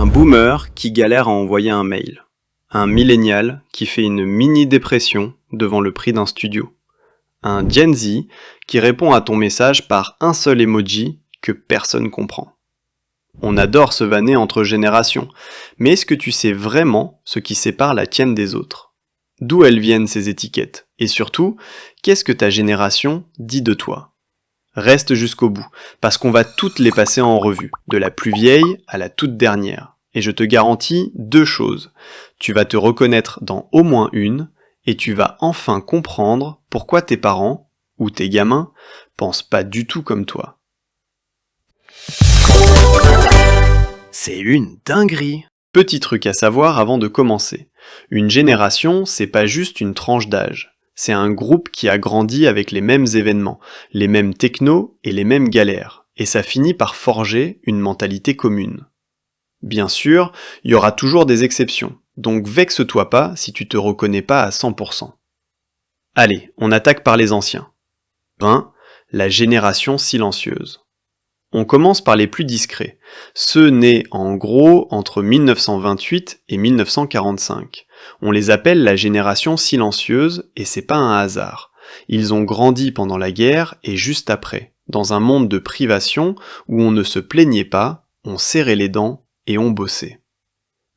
boomer qui galère à envoyer un mail. Un millénial qui fait une mini-dépression devant le prix d'un studio. Un Gen Z qui répond à ton message par un seul emoji que personne comprend. On adore se vanner entre générations, mais est-ce que tu sais vraiment ce qui sépare la tienne des autres? D'où elles viennent ces étiquettes? Et surtout, qu'est-ce que ta génération dit de toi? Reste jusqu'au bout, parce qu'on va toutes les passer en revue, de la plus vieille à la toute dernière. Et je te garantis deux choses. Tu vas te reconnaître dans au moins une, et tu vas enfin comprendre pourquoi tes parents, ou tes gamins, pensent pas du tout comme toi. C'est une dinguerie! Petit truc à savoir avant de commencer. Une génération, c'est pas juste une tranche d'âge. C'est un groupe qui a grandi avec les mêmes événements, les mêmes technos et les mêmes galères. Et ça finit par forger une mentalité commune. Bien sûr, il y aura toujours des exceptions, donc vexe-toi pas si tu te reconnais pas à 100%. Allez, on attaque par les anciens. 1. La génération silencieuse. On commence par les plus discrets, ceux nés en gros entre 1928 et 1945. On les appelle la génération silencieuse et c'est pas un hasard. Ils ont grandi pendant la guerre et juste après, dans un monde de privation où on ne se plaignait pas, on serrait les dents et on bossait.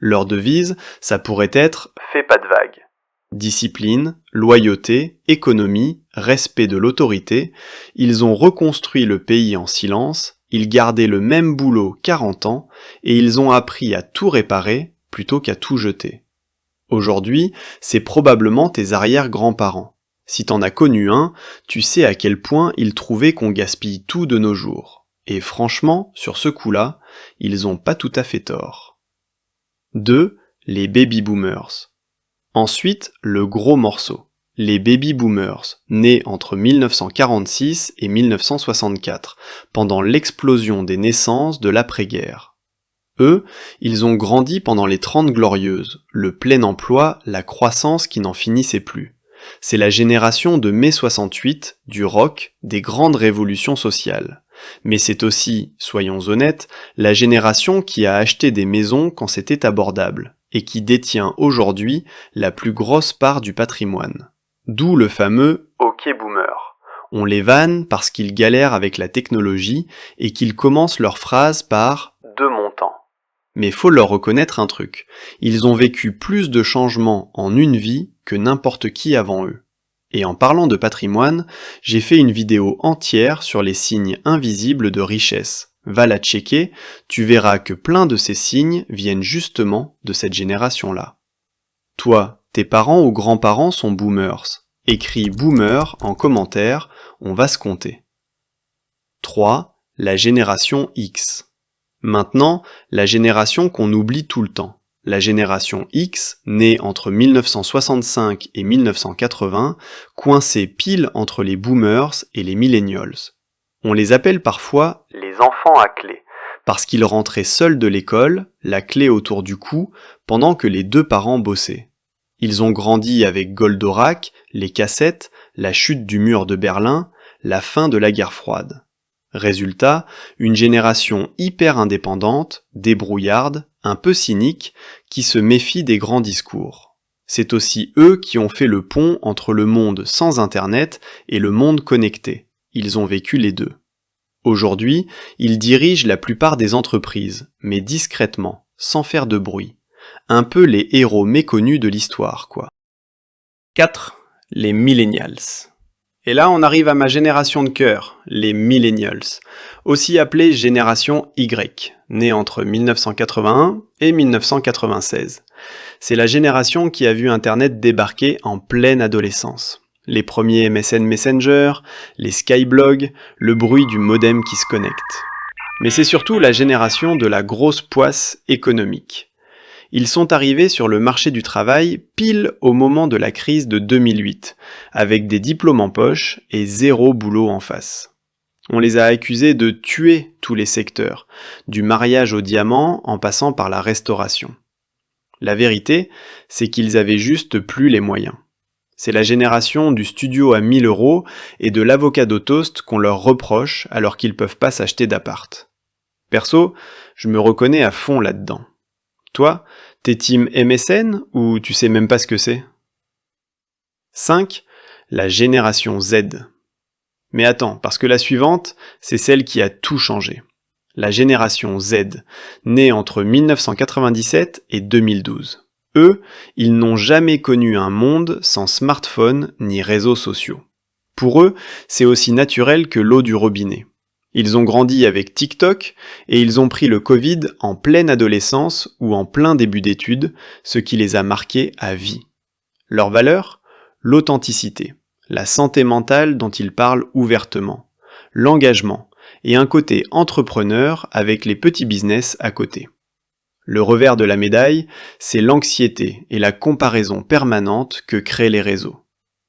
Leur devise, ça pourrait être « Fais pas de vagues ». Discipline, loyauté, économie, respect de l'autorité, ils ont reconstruit le pays en silence, ils gardaient le même boulot 40 ans et ils ont appris à tout réparer plutôt qu'à tout jeter. Aujourd'hui, c'est probablement tes arrière-grands-parents. Si t'en as connu un, tu sais à quel point ils trouvaient qu'on gaspille tout de nos jours. Et franchement, sur ce coup-là, ils ont pas tout à fait tort. 2. Les baby-boomers. Ensuite, le gros morceau. Les baby-boomers, nés entre 1946 et 1964, pendant l'explosion des naissances de l'après-guerre. Eux, ils ont grandi pendant les 30 glorieuses, le plein emploi, la croissance qui n'en finissait plus. C'est la génération de mai 68, du rock, des grandes révolutions sociales. Mais c'est aussi, soyons honnêtes, la génération qui a acheté des maisons quand c'était abordable, et qui détient aujourd'hui la plus grosse part du patrimoine. D'où le fameux « OK boomer ». On les vanne parce qu'ils galèrent avec la technologie et qu'ils commencent leurs phrases par « de mon temps ». Mais faut leur reconnaître un truc, ils ont vécu plus de changements en une vie que n'importe qui avant eux. Et en parlant de patrimoine, j'ai fait une vidéo entière sur les signes invisibles de richesse. Va la checker, tu verras que plein de ces signes viennent justement de cette génération-là. Toi, tes parents ou grands-parents sont boomers. Écris boomer en commentaire, on va se compter. 3. La génération X. Maintenant, la génération qu'on oublie tout le temps. La génération X, née entre 1965 et 1980, coincée pile entre les boomers et les millennials. On les appelle parfois les enfants à clé, parce qu'ils rentraient seuls de l'école, la clé autour du cou, pendant que les deux parents bossaient. Ils ont grandi avec Goldorak, les cassettes, la chute du mur de Berlin, la fin de la guerre froide. Résultat, une génération hyper indépendante, débrouillarde, un peu cynique, qui se méfie des grands discours. C'est aussi eux qui ont fait le pont entre le monde sans Internet et le monde connecté. Ils ont vécu les deux. Aujourd'hui, ils dirigent la plupart des entreprises, mais discrètement, sans faire de bruit. Un peu les héros méconnus de l'histoire, quoi. 4. Les millennials. Et là, on arrive à ma génération de cœur, les millennials, aussi appelée génération Y, née entre 1981 et 1996. C'est la génération qui a vu Internet débarquer en pleine adolescence. Les premiers MSN Messenger, les Skyblogs, le bruit du modem qui se connecte. Mais c'est surtout la génération de la grosse poisse économique. Ils sont arrivés sur le marché du travail pile au moment de la crise de 2008, avec des diplômes en poche et zéro boulot en face. On les a accusés de tuer tous les secteurs, du mariage au diamant en passant par la restauration. La vérité, c'est qu'ils avaient juste plus les moyens. C'est la génération du studio à 1000 € et de l'avocado toast qu'on leur reproche alors qu'ils peuvent pas s'acheter d'appart. Perso, je me reconnais à fond là-dedans. Toi, t'es team MSN ou tu sais même pas ce que c'est? 5. La génération Z. Mais attends, parce que la suivante, c'est celle qui a tout changé. La génération Z, née entre 1997 et 2012. Eux, ils n'ont jamais connu un monde sans smartphone ni réseaux sociaux. Pour eux, c'est aussi naturel que l'eau du robinet. Ils ont grandi avec TikTok et ils ont pris le Covid en pleine adolescence ou en plein début d'études, ce qui les a marqués à vie. Leur valeur ? L'authenticité, la santé mentale dont ils parlent ouvertement, l'engagement et un côté entrepreneur avec les petits business à côté. Le revers de la médaille, c'est l'anxiété et la comparaison permanente que créent les réseaux.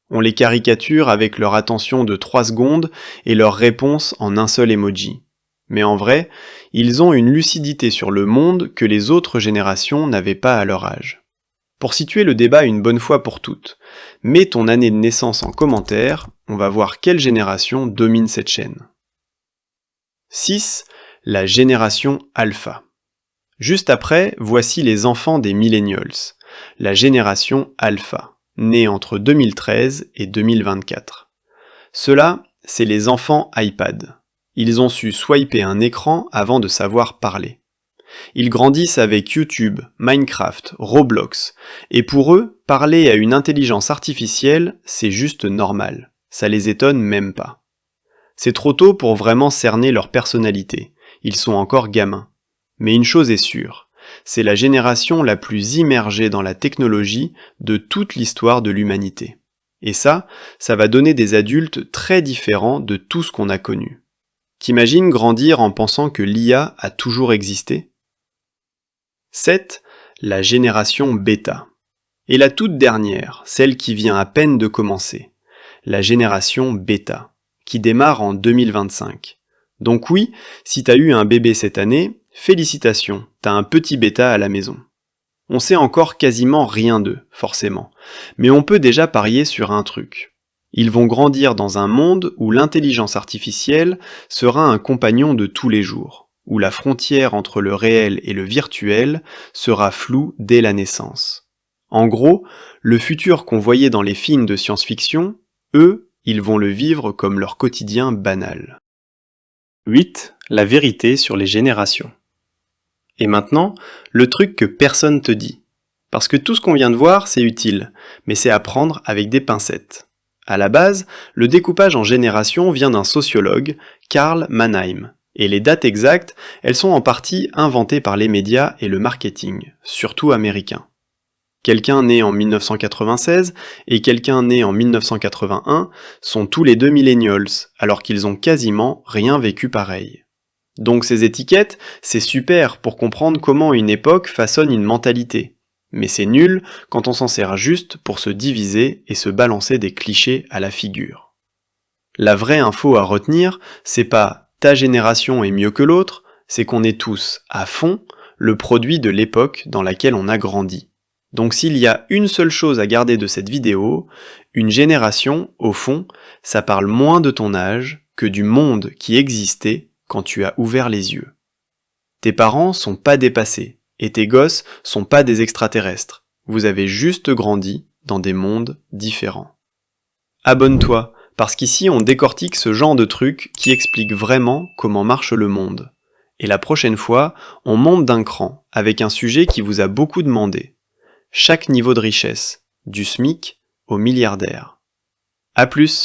On les caricature avec leur attention de 3 secondes et leur réponse en un seul emoji. Mais en vrai, ils ont une lucidité sur le monde que les autres générations n'avaient pas à leur âge. Pour situer le débat une bonne fois pour toutes, mets ton année de naissance en commentaire, on va voir quelle génération domine cette chaîne. 6. La génération alpha. Juste après, voici les enfants des millennials, la génération alpha, née entre 2013 et 2024. Ceux-là, c'est les enfants iPad. Ils ont su swiper un écran avant de savoir parler. Ils grandissent avec YouTube, Minecraft, Roblox, et pour eux, parler à une intelligence artificielle, c'est juste normal. Ça les étonne même pas. C'est trop tôt pour vraiment cerner leur personnalité. Ils sont encore gamins. Mais une chose est sûre, c'est la génération la plus immergée dans la technologie de toute l'histoire de l'humanité. Et ça va donner des adultes très différents de tout ce qu'on a connu. T'imagines grandir en pensant que l'IA a toujours existé ? 7. La génération bêta. Et la toute dernière, celle qui vient à peine de commencer, la génération bêta, qui démarre en 2025. Donc oui, si t'as eu un bébé cette année, félicitations, t'as un petit bêta à la maison. On sait encore quasiment rien d'eux, forcément, mais on peut déjà parier sur un truc. Ils vont grandir dans un monde où l'intelligence artificielle sera un compagnon de tous les jours, où la frontière entre le réel et le virtuel sera floue dès la naissance. En gros, le futur qu'on voyait dans les films de science-fiction, eux, ils vont le vivre comme leur quotidien banal. 8. La vérité sur les générations. Et maintenant, le truc que personne te dit. Parce que tout ce qu'on vient de voir, c'est utile, mais c'est à prendre avec des pincettes. À la base, le découpage en générations vient d'un sociologue, Karl Mannheim. Et les dates exactes, elles sont en partie inventées par les médias et le marketing, surtout américains. Quelqu'un né en 1996 et quelqu'un né en 1981 sont tous les deux millennials, alors qu'ils ont quasiment rien vécu pareil. Donc ces étiquettes, c'est super pour comprendre comment une époque façonne une mentalité. Mais c'est nul quand on s'en sert juste pour se diviser et se balancer des clichés à la figure. La vraie info à retenir, c'est pas ta génération est mieux que l'autre, c'est qu'on est tous, à fond, le produit de l'époque dans laquelle on a grandi. Donc s'il y a une seule chose à garder de cette vidéo, une génération, au fond, ça parle moins de ton âge que du monde qui existait quand tu as ouvert les yeux. Tes parents sont pas dépassés, et tes gosses sont pas des extraterrestres. Vous avez juste grandi dans des mondes différents. Abonne-toi, parce qu'ici on décortique ce genre de trucs qui expliquent vraiment comment marche le monde. Et la prochaine fois, on monte d'un cran avec un sujet qui vous a beaucoup demandé. Chaque niveau de richesse, du SMIC au milliardaire. À plus!